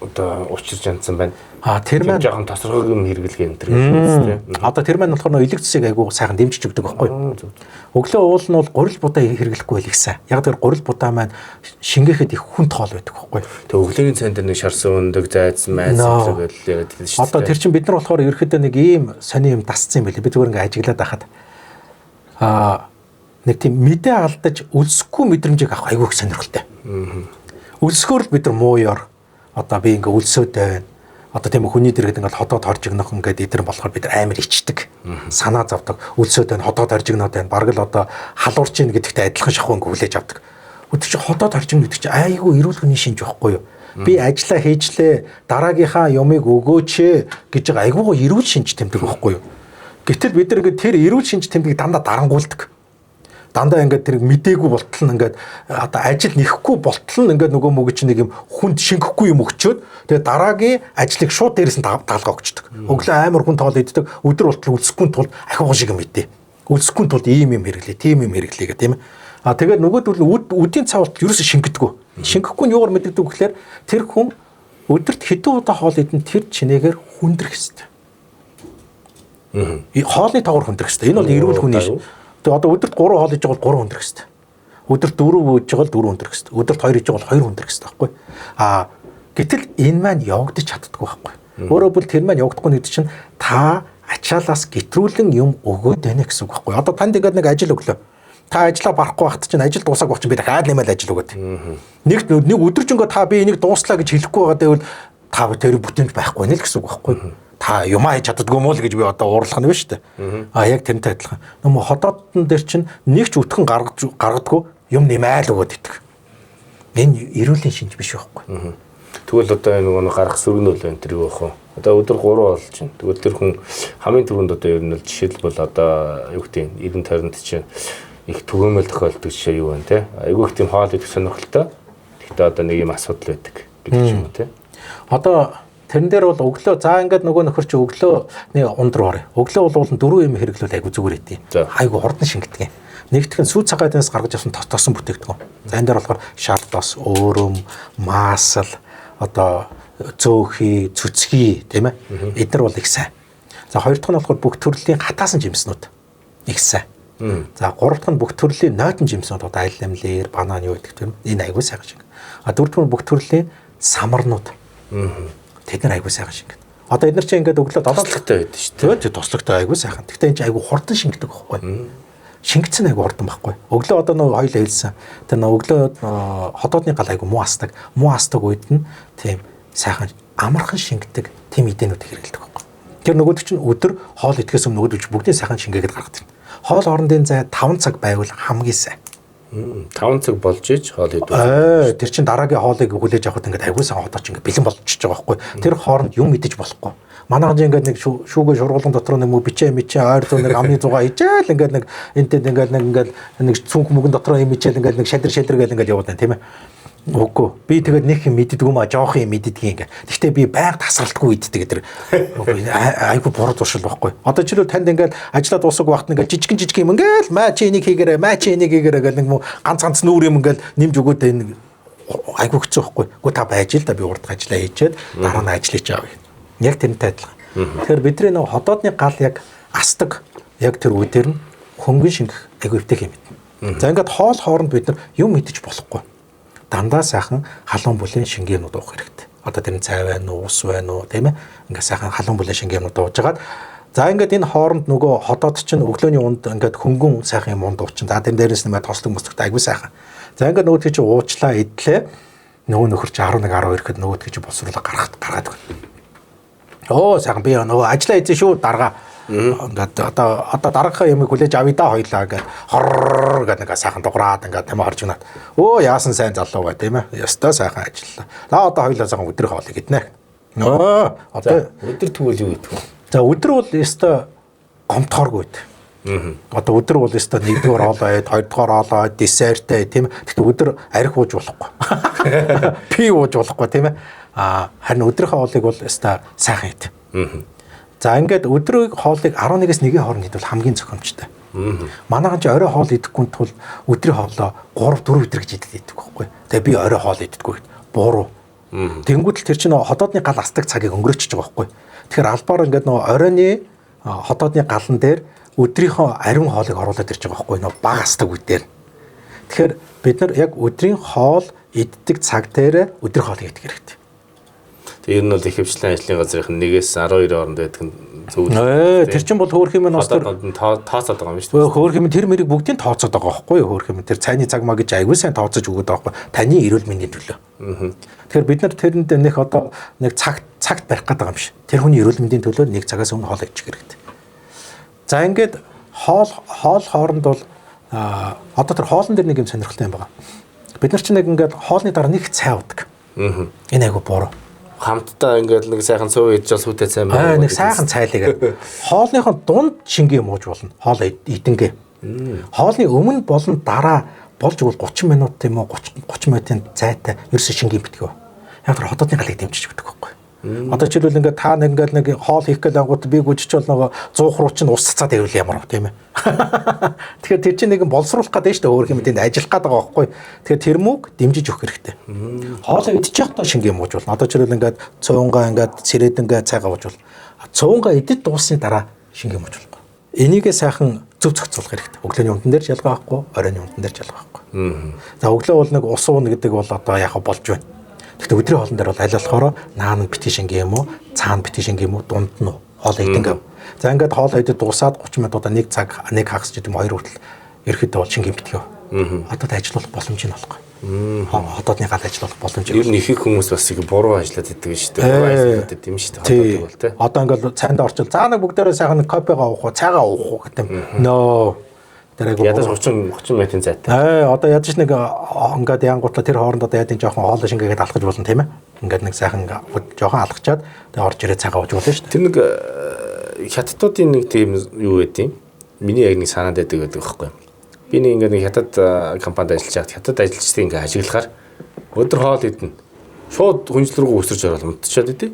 одоо учирч янзсан байна. Тэр маань жоохон тосрог юм хэрэглэх энэ төр гэсэн. Одоо тэр маань болохоор элэг цэсийг айгүй сайхан дэмжиж өгдөг байхгүй. Өглөө уул нь бол гурил будаа хэрэглэхгүй байл ихсэн. Яг тэр гурил будаа маань шингээхэд их хүнд хоол байдаг байхгүй. Тэг өглөөний цайнд нэг шарсан өндөг зайцсан майсан гэж яриад байдаг шүү дээ. Одоо тэр чинь бид нар болохоор ерөөхдөө нэг ийм сони юм дасцсан юм байли. Би зүгээр ингээ ажиглаад байхад нэг тийм мэдээ алдаж өлсөхгүй мэдрэмжийг авах айгүй их сонирхолтой. Өлсгөөр л бид нар мууяр одоо би ингээ өлсөөд байна. Одоо тийм хүний дэргэд ингээл хотоод хоржигнох ингээд идэр болохоор бид амар ичдэг. Санаа завдаг. Өлсөөд байна, хотоод хоржигноод байна. Бараг л одоо халуурч ийн гэдэгтэй адилхан шахуу ингээ хүлээж авдаг. Өдөр чи хотоод хоржигно гэдэг чи айгүй эрүүл хүний шинж байхгүй юу? Би ажиллаа хийжлээ, дараагийнхаа юмыг өгөөч гэж байгаа айгуугаа эрүүл шинж тэмдэг байхгүй юу? Гэтэл бид нар ингээд тэр эрүүл шинж тэмдгийг дандаа дарангуулдаг. Дандаа ингээд тэр мдээгүй болтол нь ингээд одоо ажил нэхгүй болтол нь ингээд нөгөө мөг чинь нэг юм хүнд шингэхгүй юм өгчөөд тэгээ дараагийн ажлыг шууд дээрээс нь таалгаа өгчдөг. Өглөө амар хүн тоол иддэг. Өдөр болтол үлсэхгүй тул ахиугаа шиг мэдээ. Үлсэхгүй тул ийм юм хэрэглээ, тийм юм хэрэглээ гэх тийм ээ. Тэгээд нөгөөдөл үдийн цавалт ерөөсө шингэдэггүй. Шингэхгүй нь юугаар мэддэг гэхээр тэр хүн өдөрт хэдэн удаа хоол идэн тэр чинээгээр хүндрэх хэвээр. Хоолны тоогоор хүндрэх хэвээр. Энэ бол эрүүл хүний шин. Тэгээ одоо өдөрт 3 хоол иж байгаа бол 3 хүндрэх хэвээр. Өдөрт 4 иж байгаа бол 4 хүндрэх хэвээр. Өдөрт 2 иж байгаа бол 2 хүндрэх хэвээр байхгүй. Гэтэл энэ маань явагдаж чаддаггүй байхгүй. Өөрөөр бол тэр маань явагдахгүй гэдэг чинь та ачаалаас гэтрүүлэн юм өгөөд байна гэсэн үг байхгүй. Одоо танд ингээд нэг ажил өглөө. Та ажиллаа барахгүй байхад чинь ажил дуусаагүй байх чинь би дахиад нэмэл ажил өгöd. Нэг өдөржингөө та би энийг дууслаа гэж хэлэхгүй байгаа дэвэл та тэр бүтээмж байхгүй нэ л гэсэн үг байхгүй. Та юмаа хийж чаддгүй мó л гэж би одоо уурлах нь байна шүү дээ. Яг тэрнтэй адилхан. Нөгөө хотоодн дээр чинь нэг ч өтгөн гаргадгүй юм нэмээл өгöd идэх. Энэ эрүүлийн шинж биш байхгүй. Тэгвэл одоо нөгөө гарах сөргөнөл байна тэр юу вэ? Одоо өдөр 3 болж байна. Тэгвэл тэр хүн хамгийн түрүүнд одоо ер нь жишээлбэл одоо юу гэдэг 90 тойронд чинь их түгээмэл тохиолддог жишээ юу вэ те? Айгүй их тийм хоол идэх сонирхолтой. Гэхдээ одоо нэг юм асуудал байдаг гэдэг ч юм уу те. Одоо тэрэн дээр бол өглөө за ингээд нөгөө нөхөр чи өглөө нэг ундраар. Өглөө бол 4 юм хэрэглүүл айгүй зүгээр идэв. Айгүй хурдан шингэдэг юм. Нэгтгэн сүү цагаатаас гаргаж авсан тосон бүтээгдэхүүн. За энэ дээр болохоор шардос, өөрөм, маасал, одоо зөөхий, цүцгий тийм ээ. Эдгээр бол их сайн. За хоёр дахь нь болохоор бүх төрлийн хатаасан жимснүүд их сайн. За гурав дахь нь бүх төрлийн нойтон жимснүүд одоо айл амлэр, банан юу гэдэг тийм. Энэ айгүй сайхан шиг. А дөрөв дахь нь бүх төрлийн самарнууд. Тэд нар айгүй сайхан шингэдэг. Одоо эдгээр чинь ингээд өглөө 7 тослогтой байдаг шүү дээ. Тийм тослогтой айгүй сайхан. Гэхдээ энэ чинь айгүй хурдан шингэдэг байхгүй. Шингэцэн айгүй хурдан байхгүй. Өглөө одоо нөгөө хоёлаа хэлсэн. Тэр нөгөө өглөө ходоодны гал айгүй муу асдаг. Муу асдаг үед нь тийм сайхан амархан шингэдэг тийм эдээнүүд хэрэгэлдэг байхгүй. Тэр нөгөөд чинь өдөр хоол идэхээс өмнө нөгөөд бүгдийн сайхан шингээгээд гаргадаг. Хоол хоорондын зай 5 цаг байвал хамгийн сайн. 5 цаг болж иж хоол идэх. Тэр чинь дараагийн хоолыг хүлээж авахд ингээд айгүй сайн ходооч ингээд бэлэн болчихж байгаа байхгүй. Тэр хооронд юм идэж болохгүй. Манайхан ингээд нэг шүүгээ шургуулган дотор нэг бичээ ойр зүүн нэг амны зугаа хийжээл ингээд нэг энтэд ингээд нэг цүнх мөгөн дотор юм хийжээл ингээд нэг шадар гээл ингээд явуулна тийм ээ. Үгүй. Би тэгээд нэг юм мэддэг юм а жоох юм мэддэг юм ингээд. Гэхдээ би байнга тасралтгүй иддэг гэдэг. Айгу буруу туршил байхгүй. Одоо ч л танд ингээд ажиллаад дуусах багт ингээд жижиг юм ингээд маа чи энийг хийгээрэй гэл нэг ганц нүүр юм ингээд нэмж өгөөд энэ айгу хэцүү байхгүй. Үгүй та байж л да би урд ажиллаа хийчихэд дараа нь ажиллаж авъя. Яг тэрнтэй адилхан. Тэгэхээр бидний нэг ходоодны гал яг асдаг яг тэр үе дээр нь хөнгөн шингэх айгу өвтэй юм байна. За ингээд хоол хооронд бид нар юм идэж болохгүй. Дандаа сайхан халуун бүлийн шингээнүүд уух хэрэгтэй. Одоо тэр нь цай байна уу, ус байна уу, тийм ээ. Ингээд сайхан халуун бүлийн шингээнүүд уужгаад за ингээд энэ хооронд нөгөө ходоод чинь өглөөний унд ингээд хөнгөн сайхан юм унд уучин. За тэр дээрээс нэмээд тослог мөсгөт айгүй сайхан. За ингээд нөгөө чи уучлаа идлээ. Нөгөө нөхөр чи 11 12 гэхэд нөгөө чи боловсруулаа гаргаад байна. Оо сайхан би нөгөө ажиллаа хийсэн шүү дарга. Ингээд одоо дараагийнхаа ямыг хүлээж авъя да хоёлаа ингээд хор гэдэг нэг сайхан дуграад ингээд тийм харж гинэ. Оо яасан сайн залуу бай тийм ээ. Ястаа сайхан ажиллаа. За одоо хоёлаа сайхан өдрийн хоолыг иднэ. Одоо өдөр тэгвэл юу идэх вэ? За өдөр бол ястаа гомтхооргүй байд. Одоо өдөр бол ястаа нэгдүгээр хоолоо ид, хоёрдугаар хоолоо ид, десерттэй тийм ээ. Гэхдээ өдөр арх ууж болохгүй. Пи ууж болохгүй тийм ээ. Харин өдрийн хоолыг бол ястаа сайхан ид. За ингээд өдрийн хоолыг 11-ээс 1-ийн хооронд идвэл хамгийн зохимжтой. Манайхан ч орой хоол идэхгүй тул өдрийн хоолоо 3-4 өдөр гэж иддэг байхгүй. Тэгээ би орой хоол иддэггүй бууруу. Тэнгүүд л тэр чинь ходоодны гал астдаг цагийг өнгөрөөчихөж байгаа байхгүй. Тэгэхээр албаар ингээд нөгөө оройны ходоодны галан дээр өдрийнхөө ариун хоолыг оруулаад ирж байгаа байхгүй. Нөгөө баг астдаг үе дээр. Тэгэхээр бид нар яг өдрийн хоол иддэг цаг дээр өдрийн хоолыг идэх хэрэгтэй. Тэр нь бол ихэвчлэн ажлын газрын 1-ээс 12 хооронд байдаг нь зөв. Тэр чинь бол хөөх юм нас тооцоод байгаа юм шүү дээ. Хөөх юм тэр мэрийг бүгдийг тооцоод байгаа байхгүй юу? Хөөх юм тэр цайны цаг маа гэж аягүй сайн тооцож өгöd байгаа байхгүй. Таны эрүүл мэндийн төлөө. Тэгэхээр бид нар тэрэнд нэг одоо нэг цагт барих гэдэг юм биш. Тэр хүний эрүүл мэндийн төлөө нэг цагаас өмнө хоол идчих хэрэгтэй. За ингээд хоол хооронд бол одоо тэр хоолн дээр нэг юм сонирхолтой юм байна. Бид нар чинь нэг ингээд хоолны дараа нэг цай уудаг. Энэ айгу буруу. Хамтдаа ингээд нэг сайхан цөв идэж бол сүтээ цай маа. Нэг сайхан цайлаг. Хоолныхон дунд шингээ мууж болно. Хоол идэнгээ. Хоолны өмнө болон дараа болж игэл 30 минут тийм үү 30 минутын цайтай ерөөсө шингээ битгөө. Яг тэр ходоодны галыг дэмжиж өгдөг байхгүй. Одоо жишээлбэл ингээд та нэг хоол хийх гээд ангууд би гүжиж бол нөгөө 100 руу чинь ус цацаад ирвэл ямар вэ тийм ээ. Тэгэхээр тэр чинь нэгэн боловсруулах гэдэг нь шүү дээ өөр юм тэнд ажиллах гээд байгаа байхгүй. Тэгэхээр тэр мөг дэмжиж өгөх хэрэгтэй. Хоолоо идчих явахдаа шингээ мууж болно. Одоо жишээлбэл ингээд цуунгаа ингээд цэрэдэнгээ цайгаа ууж болно. Цуунгаа идэж дуусны дараа шингээ мууж болохгүй. Энийгээ сайхан зөв зохицуулах хэрэгтэй. Өглөөний унтан дээр ч ялгаа байхгүй, оройн унтан дээр ч ялгаа байхгүй. За өглөө бол нэг ус ууна гэдэг бол одоо яг болж байна. Гэхдээ өдрийн хоолн дээр бол аль болохоор наан битгий шингээ юм уу, цаана битгий шингээ юм уу, дунд нь хоол идэнгээ. За ингээд хоол идэж дуусаад 30 минутаа нэг цаг нэг хагас гэдэг юм 2 хүртэл ерөөхдөө бол шингээ битгий. Одоо ажиллах боломж нь олохгүй. Хотоодны гал ажиллах боломж. Ер нь их хүмүүс бас их буруу ажиллаад идэг шүү дээ. Буруу ажиллаад идэв юм шүү дээ. Хотоодыг бол тий. Одоо ингээд цайнд орчил. За нэг бүгдээрээ сайхан кофегаа уух уу, цайгаа уух уу гэдэг юм. Нөө. Ядаж 30 минутын зайтай. Одоо ядаж нэг ингээд янгуутлаа тэр хооронд одоо ядын жоохон хоолой шингээгээд алхаж болно тийм ээ. Ингээд нэг сайхан жоохон алхачаад тэгээ орж ирээ цагаа ууж болно шүү дээ. Тэр нэг хятадуудын нэг тийм юу гэдэг юм. Миний яг нэг санаад байдаг байхгүй. Би нэг ингээд хятад компанид ажиллаж байгаад хятад ажилчдыг ингээд ажиглахаар өдөр хоол идэнэ. Шууд хүнжил рүү өсөрж ороод унтчихад идэв.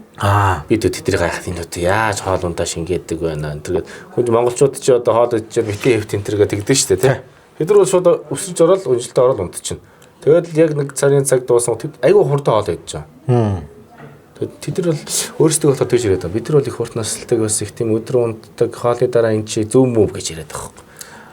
Би тэдний гайхах энэ үү яаж хоол ундаа шингээдэг байна. Тэгээд хүн монголчууд чи одоо хоол идчихээр бити хэвт энтергээ тэгдэж штэ тий. Тэд нар шууд өсөрж ороод хүнжилдээ ороод унтчихна. Тэгээд яг нэг царын цаг дууссан айгүй хурдан хоол идэж байгаа. Тэд нар бол өөрсдөө бодоход тийж яриад байгаа. Бид нар бол их хурд насалтай бас их тийм өдөр унтдаг хоолны дараа эн чи зөв мөв гэж яриад байгаа.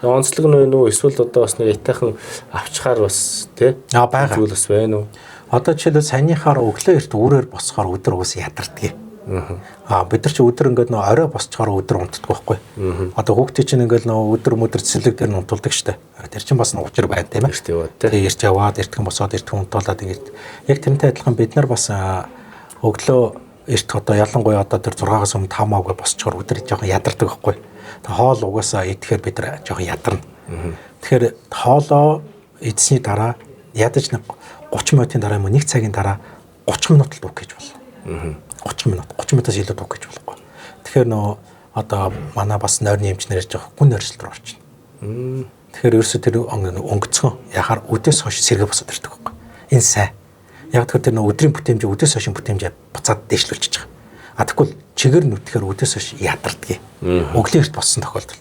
Онцлог нь вэ эсвэл одоо бас нэг ятайхан авчхаар бас тий. Байгаа. Зүйл бас байна уу? Одоо жишээлбэл саяныхаар өглөө эрт үүрээр босцохоор өдөр уус ядардгийг. Бид нар чи өдөр ингээд нөө орой босцохоор өдөр унтдаг байхгүй. Одоо хүүхдээ чинь ингээд нөө өдөр цэцэрлэг дээр нь унтулдаг штэ. Тэр чинь бас нэг учир байна тийм ээ. Эрт яваад тий. Тэгээ эрт яваад эртхэн босоод эртхэн унтуулаад ингээд яг тэрнтэй адилхан бид нар бас өглөө эрт одоо ялангуяа одоо тэр 6-аас өмнө 5 маагүй босцохоор өдөр жоохон ядардаг байхгүй. Тэгээ хоол угаасаа идэхээр бид нар жоохон ядарна. Тэгэхээр хоолоо идсний дараа ядаж нэг 30 минутын дараа юм уу 1 цагийн дараа 30 минут л дуух гэж болно. 30 минутаас илүү дуух гэж болохгүй. Тэгэхээр нөө одоо манай бас нойрны эмчнэр жоох гүн нойрсол руу орчихно. Тэгэхээр ерөөсөө тэр өнгөцгөн яхаар өдөөс хойш сэргээ босоод ирдэг байхгүй. Энэ сайн. Яг тэгэхээр тэр нөө өдрийн бүтээмж өдөөс хойш бүтээмж буцаад дээшлүүлчихэж байгаа. Тэгэхгүй чигээр нүтгэхээр өдөөс хойш ядардгийг. Өглөө эрт боссон тохиолдол.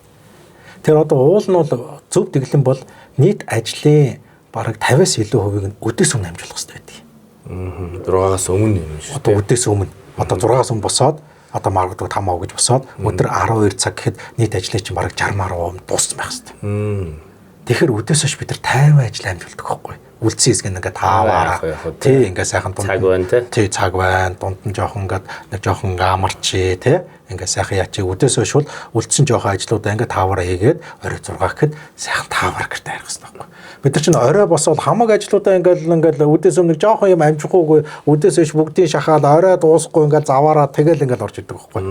Тэр одоо уул нь бол зөв дэглэн бол нийт ажлын бараг 50-аас илүү хувийг нь өдөөс өмнө амжуулах хэрэгтэй байдаг. 6-аас өмнө юм шүү. Одоо өдөөс өмнө. Одоо 6-аас өмнө босоод одоо магадгүй 5 гэж босоод өдөр 12 цаг гэхэд нийт ажлын чинь бараг 60% дууссан байх хэрэгтэй. Тэгэхээр өдөөс хойш бид нар 50 ажил амжуулдаг байхгүй. Үлдсэн хэсэг ингээд тааваараа. Тий ингээд сайхан дунд. Цаг байна тий. Тий цаг байна. Дунд нь жоохон ингээд нэг жоохон амарчи тий. Ингээд сайхан яачи өдөөс хойш бол үлдсэн жоохон ажлуудаа ингээд тааваараа хийгээд орой 6 гэхэд сайхан тааваар гэртээ харих хэрэгтэй байхгүй. Бид нар чинь орой босоод хамаг ажлуудаа ингээд өдөөс өмнө жоохон юм амжихгүйгүй өдөөс хойш бүгдийн шахаад орой дуусахгүй ингээд заваараа тэгэл ингээд орж идэг байхгүй.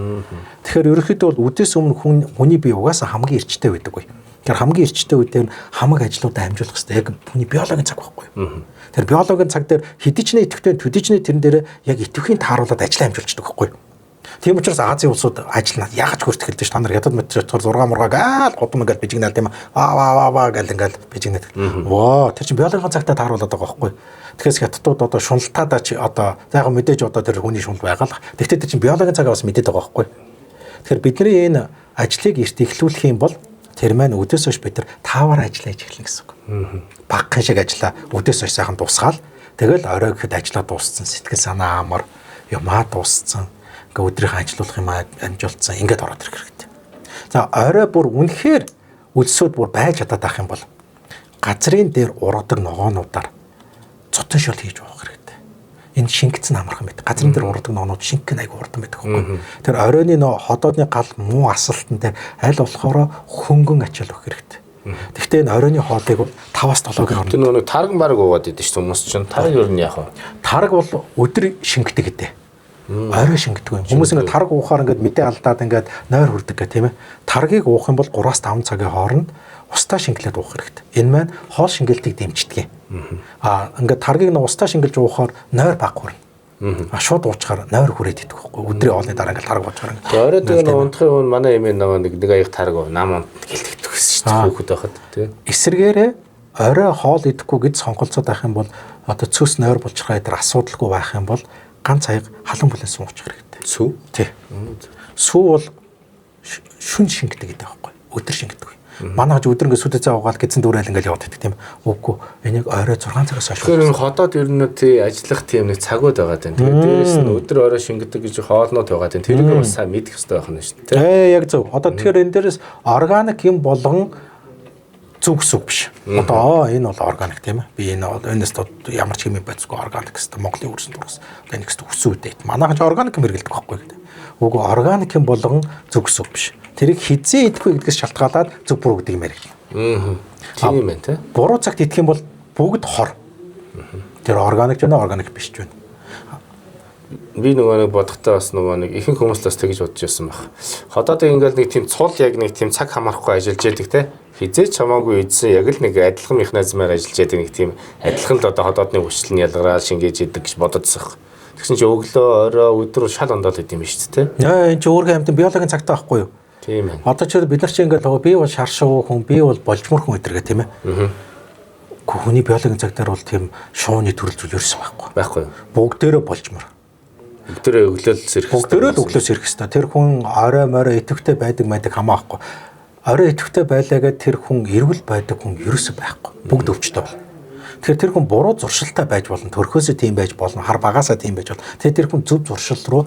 Тэгэхээр ерөнхийдөө бол өдөөс өмнө хүний бие угаасаа хамгийн эрчтэй байдаггүй. Тэгэхээр хамгийн эрчтэй үедээ хамаг ажлуудаа амжуулах хэрэгтэй. Яг хүний биологийн цаг байхгүй. Тэр биологийн цаг дээр хэдийчнээ идэвхтэй төдийчнээ тэрэн дээр яг идэвхийн тааруулаад ажил амжуулчихдаг байхгүй. Тийм учраас Азийн улсууд ажиллана. Яагаад ч хөрт эхэлдэг ш. Та нар ядад метр 6 мургааг аал годом ингээд бижигнаал тийм аа гэл ингээд бижигнаад. Воо тэр чинь биологийн цагтаа тааруулаад байгаа байхгүй. Тэгэхээр хятадууд одоо шуналтаадаа чи одоо зайгаа мэдээж одоо тэр хүний шунал байгаа л. Тэгвэл тэр чинь биологийн цагаа бас мэдээд байгаа байхгүй. Тэгэхээр бидний энэ ажлыг эрт эхлүүлэх юм бол тэр маань өдөөс хойш бид нар таавар ажиллаж эхэлнэ гэсэн үг. Багхан шиг ажиллаа өдөөс хойш сайхан дуусгаал. Тэгэл орой гэхэд ажиллаа дууссан. Сэтгэл санаа амар юмаа дууссан. Ингээ өдрийнхөө ажиллуулах юм амжуулсан. Ингээд ороод ирэх хэрэгтэй. За орой бүр үнэхээр үлсүүд бүр байж чадаад ах юм бол газрын дээр ургадаг ногоонуудаар цутан шол хийж уух хэрэгтэй. Энэ шингэцэн амархан байдаг. Газрын дээр ургадаг ногоонууд шингэх нь айгүй урдан байдаг байхгүй. Тэр оройны ходоодны гал муу асалтан дээр аль болохоор хөнгөн ачаал өгөх хэрэгтэй. Гэхдээ энэ оройны хоолыг 5-аас 7 гэр Тэр нэг тарган бараг уугаад идэв шүү хүмүүс чинь. Тараг юу нь яах вэ? Тараг бол өдөр шингэдэг гэдэг. Орой шингэдэг юм. Хүмүүс ингээд тараг уухаар ингээд мэдээ алдаад ингээд нойр хүрдэг гэх тийм ээ. Таргийг уух юм бол 3-аас 5 цагийн хооронд устаа шингэлээд уух хэрэгтэй. Энэ маань хоол шингэлтийг дэмждэг юм. Ингээд таргийг нэг устаа шингэлж уухаар нойр баг хүрнэ. Шууд уучгаар нойр хүрээд идэх байхгүй. Өдрийн хоолны дараа ингээд тараг уучгаар ингээд. Орой дээр унтахын өмнө манай эмээ нэг аяг тараг нам унт гэлтэгдэх гэсэн шүү дээ. Хүүхэд байхад тийм. Эсвэргээрээ орой хоол идэхгүй гэж сонголцоод байх юм бол одоо цөс нойр булчирхай дээр асуудалгүй байх юм бол ганц аяг халуун бүлээн суучих хэрэгтэй. Сүү? Тий. Сүү бол шүн шингэдэг гэдэг байхгүй. Өдөр шингэдэг. Манайх өдөр ингээд сүдэ цаа угаал гизэн дүүрэл ингээд яваад байдаг тийм. Үгүй энийг орой 6 цагаас хойш. Тэгэхээр ходоод ер нь тий ажиллах тийм нэг цагууд байгаа тийм. Тэгээд дээрээс нь өдөр орой шингэдэг гэж хоолнууд байгаа тийм. Тэрийг бас сайн мэдэх хэрэгтэй байх нь шүү дээ. Яг зөв. Одоо тэгэхээр энэ дээрээс органик юм болгон зүг сүг биш. Одоо энэ бол органик тийм ээ. Би энэс ямар ч хэмээн байцгүй органик гэсэн Монголын өрсөн дургас. Одоо энэ гэсэн өссөн үедээ. Манайхан ч органик мэргэлдэг байхгүй гэдэг. Үгүй органик юм болгон зүг сүг биш. Тэрийг хизээ идэхгүй гэдгээс шалтгаалаад зүг бүрэгдэг юм яриг. Тийм ээ тий. Буруу цагт идэх юм бол бүгд хор. Тэр органик ч байна, органик биш ч байна. Би нөгөө нэг бодохтой бас нөгөө нэг ихэнх хүмүүс бас тэгж бодож байсан байх. Ходоод ингээл нэг тийм цул яг нэг тийм цаг хамаарахгүй ажиллаж яадаг те. Хизээч хамаагүй ийдсэн яг л нэг адилхан механизмаар ажиллаж яадаг нэг тийм адилхан л одоо ходоодны хүчил нь ялгараад шингээж идэг гэж бододсох. Тэгсэн чи өглөө орой өдөр шал ондоол идэм биш үү те. Энэ чи өөргөө амтан биологийн цагтаа байхгүй юу? Тийм ээ. Одоо ч бид нар чинь ингээд би бол шар шувуу хүн, би бол болжмор хүн өдөргээ тийм ээ. Хүний биологийн цагтаар бол тийм шууны төрөл зүйл ерөөсөн байхгүй. Байхгүй. Бүгдээрээ болжмор. Бүгдээрээ өглөөл сэрэх. Бүгдээрээ л өглөө сэрэх хэвээр. Тэр хүн орой морой идэвхтэй байдаг хамаахгүй. Орой идэвхтэй байлаагаад тэр хүн эрүүл байдаг хүн ерөөсөө байхгүй. Бүгд өвчтөй бол. Тэгэхээр тэр хүн буруу зуршилтай байж болно. Төрхөөсөө тийм байж болно. Хар багаасаа тийм байж болно. Тэгэхээр тэр хүн зөв зуршил руу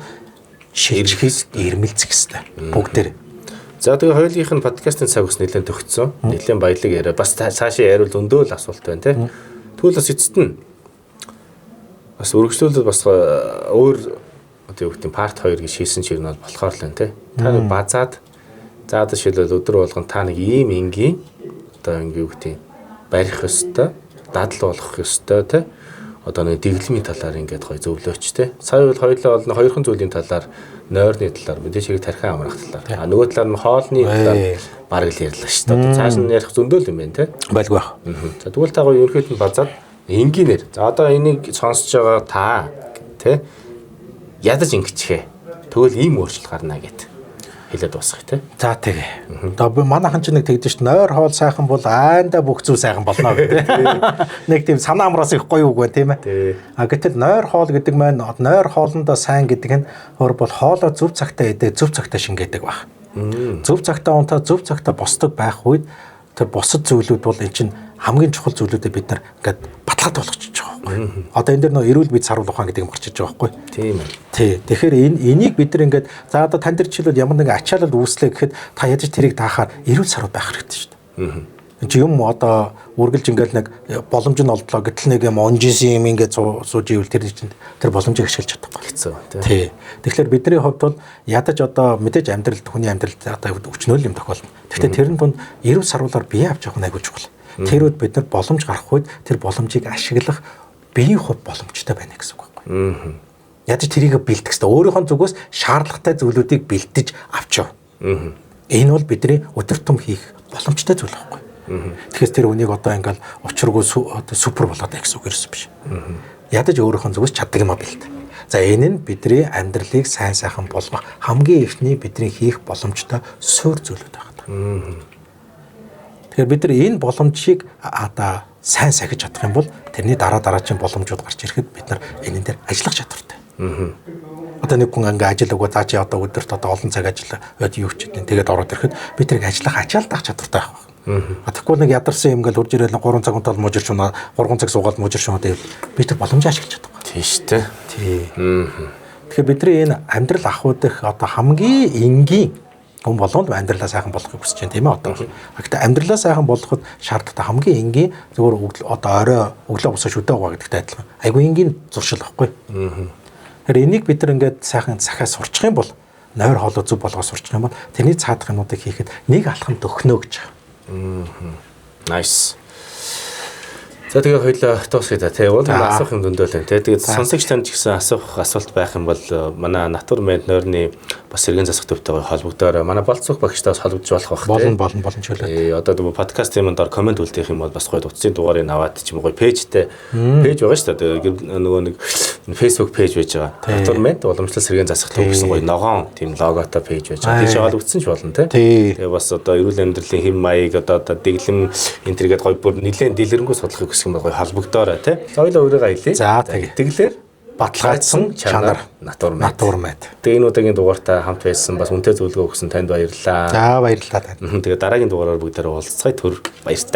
шилжихээс ирмэлцэх хэвээр. Бүгдээрээ. За тэгээ хоёулынх нь подкастын цаг ус нэлээд төгссөн. Нэлээд баялаг яриа. Бас цаашаа яриул өндөө л асуулт байна тий. Тэгвэл бас эцэст нь бас өргөжлүүлээд бас өөр одоо юу гэдэг парт 2 гэж хийсэн чинь бол болохоор л байна тий. Та нэг базаад за одоо шилбэл өдөр болгон та нэг ийм энгийн одоо ингэ юу гэдэг барих ёстой, дадал болгох ёстой тий. Одоо нэг дэглэмийн талаар ингээд гоё зөвлөөч тий. Сая бол хоёулаа бол хоёрхан зүйлийн талаар нойрны талаар мэдээж хэрэг тархин амрах талаар. Нөгөө талаар нь хоолны талаар бараг л ярьлаа шүү дээ. Одоо цааш нь ярих зөндөл юм байна тий. Байлгүй байх. За тэгвэл та гоё ерөнхийд нь базаад энгийнээр. За одоо энийг сонсож байгаа та тий ядаж ингэчихээ. Тэгвэл ийм өөрчлөлт гарна гэд хэлээд дуусгах тий. За тэгээ. Одоо манайхан ч нэг тэгдэж ш нойр хоол сайхан бол айндаа бүх зүйл сайхан болно гэх тий. Нэг тийм санаа амраас их гоё үг байна тийм ээ. А гэтэл нойр хоол гэдэг маань нойр хоолндоо сайн гэдэг нь өөр бол хоолоо зөв цагтаа идэх, зөв цагтаа шингээдэг баг. Зөв цагтаа унтаа, зөв цагтаа босдог байх үед тэр босод зүйлүүд бол эн чинь хамгийн чухал зүйлүүдээ бид нар ингээд баталгаад болгочихж байгаа байхгүй. Одоо энэ дэр нөө эрүүл бие саруул ухаан гэдэг юм гарч иж байгаа байхгүй. Тийм ээ. Тий. Тэгэхээр энийг бид нар ингээд за одоо тань дээр жишээлбэл ямар нэгэн ачаалал үүслээ гэхэд та ядаж тэрийг даахаар эрүүл саруул байх хэрэгтэй шүү дээ. Энд чи юм одоо үргэлж ингээд нэг боломж нь олдлоо гэтэл нэг юм онжисэн юм ингээд сууж ивэл тэр чинь тэр боломжийг ашиглаж чадахгүй. Хэцүү тий. Тэгэхээр бидний хувьд бол ядаж одоо мэдээж амьдралд хүний амьдралд одоо өчнөөл юм тохиолно. Гэхдээ тэрэн тунд эрүүл саруулаар бие авч явах нь айгүй чухал. Тэр үед бид нар боломж гарах үед тэр боломжийг ашиглах биеийн хувь боломжтой байна гэсэн үг байхгүй. Ядаж тэрийг бэлдэх хэрэгтэй. Өөрийнхөө зүгээс шаардлагатай зүйлүүдийг бэлдэж авч яв. Энэ бол бидний өдөр тум хийх боломжтой зүйл байхгүй. Тэгэхээр тэр үнийг одоо ингээл учиргүй супер болоод байх гэсэн үг ерөөс биш. Ядаж өөрийнхөө зүгээс чаддаг юм а бэлд. За энэ нь бидний амьдралыг сайн сайхан болгох хамгийн ихний бидний хийх боломжтой суурь зүйлүүд байна. Тэгэхээр бид нар энэ боломжийг одоо сайн сахиж чадах юм бол тэрний дараагийн боломжууд гарч ирэхэд бид нар энэ дээр ажиллах чадвартай. Одоо нэг хүн ингээ ажил өгөө цаашаа одоо өдөрт одоо олон цаг ажиллаад юу ч гэдэг. Тэгээд ороод ирэхэд бид тэрийг ажиллах ачаалдах чадвартай байх. Тэгэхгүй нэг ядарсан юм ингээл хурж ирэл 3 цаг унтаад мужир шунаа 3 цаг суугаад мужир шунаа гэвэл бид тэр боломжийг ашиглаж чадахгүй. Тийм шүү дээ. Тий. Тэгэхээр бидний энэ амьдрал ахуйдах одоо хамгийн энгийн хүн болгонд амьдралаа сайхан болгохыг хүсэж байна тийм ээ одоо. Гэхдээ амьдралаа сайхан болгоход шаардлагатай хамгийн энгийн зөвхөн одоо орой өглөө босоо шүдэ угаа гэдэгтэй адилхан. Айгу энгийн зуршил байхгүй. Тэгэхээр энийг бид нар ингээд сайхан цахиас сурчих юм бол нойр хоолой зүв болгоо сурчих юм бол тэрний цаадах юмнуудыг хийхэд нэг алхам дөхнө гэж. Nice. За тэгээ хоёлаа дуусгая та. Уул асуух юм зөндөл байна. Тэгээд сонсогч танд ч гэсэн асуух асуулт байх юм бол манай Натур Мед нойрны бас сэргийн засах төвтэйгээр холбогдоор манай болцох багштаас холбогдож болох бах. Болно чөлөө. Одоо подкаст юм доор комент үлдээх юм бол бас гоё утсын дугаарыг аваад ч юм уу гоё пэйжтэй пэйж байгаа шүү дээ. Нөгөө нэг Facebook пэйж байж байгаа. Натур Мед уламжлал сэргийн засах төв гэсэн гоё ногоон тийм логотой пэйж байж байгаа. тийш холбогдсон ч болно тий. Тэгээ бас одоо эрүүл амьдралын хэм маяг одоо дэглэм энтергээд гоё бүр нэлээд дэлгэрэнгүй судлахыг хүсэх юм гоё холбогдоорой тий. Хоёлоо өөрийгөө аялье. За тэгэлэр баталгаажсан чанар Натур Мед. Тэгээ энэ удаагийн дугаартаа хамт байсан бас үнэтэй зөвлөгөө өгсөн танд баярлалаа. За баярлалаа. Тэгээ дараагийн дугаараар бүгдээрээ уулзцай төр баярлалаа.